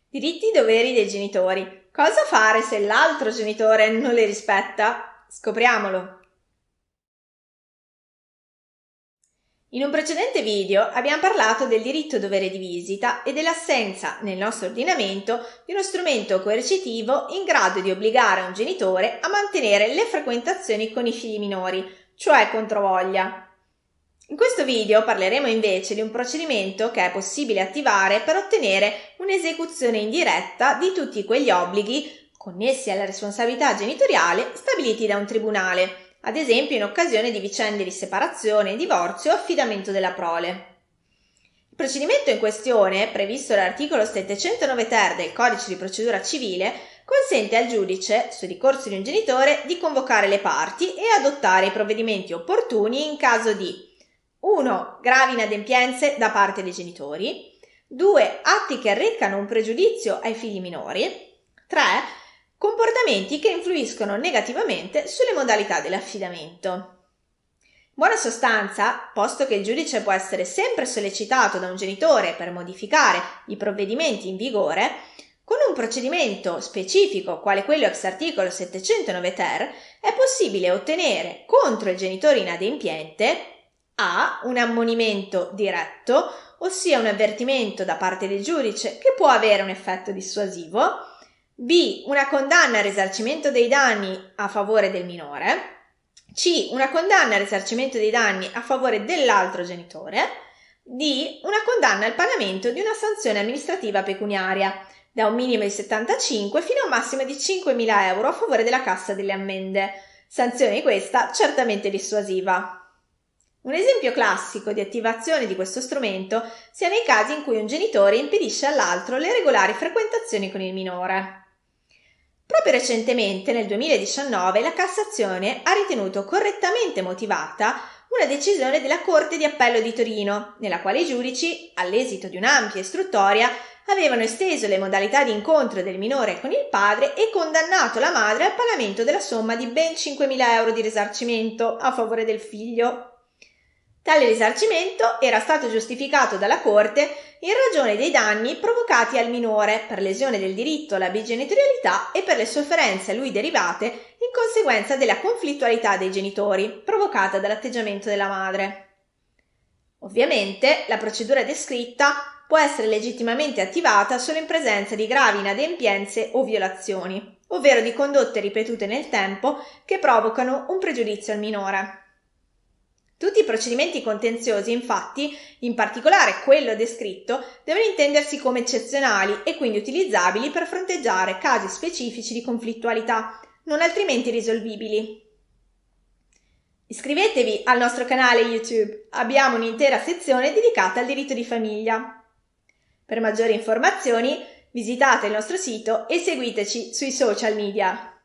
Diritti e doveri dei genitori. Cosa fare se l'altro genitore non li rispetta? Scopriamolo. In un precedente video abbiamo parlato del diritto dovere di visita e dell'assenza nel nostro ordinamento di uno strumento coercitivo in grado di obbligare un genitore a mantenere le frequentazioni con i figli minori, cioè controvoglia. In questo video parleremo invece di un procedimento che è possibile attivare per ottenere un'esecuzione indiretta di tutti quegli obblighi connessi alla responsabilità genitoriale stabiliti da un tribunale, ad esempio in occasione di vicende di separazione, divorzio o affidamento della prole. Il procedimento in questione, previsto dall'articolo 709 ter del Codice di procedura civile, consente al giudice, su ricorso di un genitore, di convocare le parti e adottare i provvedimenti opportuni in caso di 1. Gravi inadempienze da parte dei genitori. 2. Atti che arrecano un pregiudizio ai figli minori. 3. Comportamenti che influiscono negativamente sulle modalità dell'affidamento. In buona sostanza, posto che il giudice può essere sempre sollecitato da un genitore per modificare i provvedimenti in vigore, con un procedimento specifico, quale quello ex articolo 709 ter, è possibile ottenere contro il genitore inadempiente A. Un ammonimento diretto, ossia un avvertimento da parte del giudice che può avere un effetto dissuasivo. B. Una condanna al risarcimento dei danni a favore del minore. C. Una condanna al risarcimento dei danni a favore dell'altro genitore. D. Una condanna al pagamento di una sanzione amministrativa pecuniaria, da un minimo di 75 fino a un massimo di 5.000 euro a favore della Cassa delle Ammende. Sanzione questa certamente dissuasiva. Un esempio classico di attivazione di questo strumento sia nei casi in cui un genitore impedisce all'altro le regolari frequentazioni con il minore. Proprio recentemente, nel 2019, la Cassazione ha ritenuto correttamente motivata una decisione della Corte di Appello di Torino, nella quale i giudici, all'esito di un'ampia istruttoria, avevano esteso le modalità di incontro del minore con il padre e condannato la madre al pagamento della somma di ben 5.000 euro di risarcimento a favore del figlio. Tale risarcimento era stato giustificato dalla Corte in ragione dei danni provocati al minore per lesione del diritto alla bigenitorialità e per le sofferenze a lui derivate in conseguenza della conflittualità dei genitori provocata dall'atteggiamento della madre. Ovviamente la procedura descritta può essere legittimamente attivata solo in presenza di gravi inadempienze o violazioni, ovvero di condotte ripetute nel tempo che provocano un pregiudizio al minore. Tutti i procedimenti contenziosi, infatti, in particolare quello descritto, devono intendersi come eccezionali e quindi utilizzabili per fronteggiare casi specifici di conflittualità, non altrimenti risolvibili. Iscrivetevi al nostro canale YouTube, abbiamo un'intera sezione dedicata al diritto di famiglia. Per maggiori informazioni visitate il nostro sito e seguiteci sui social media.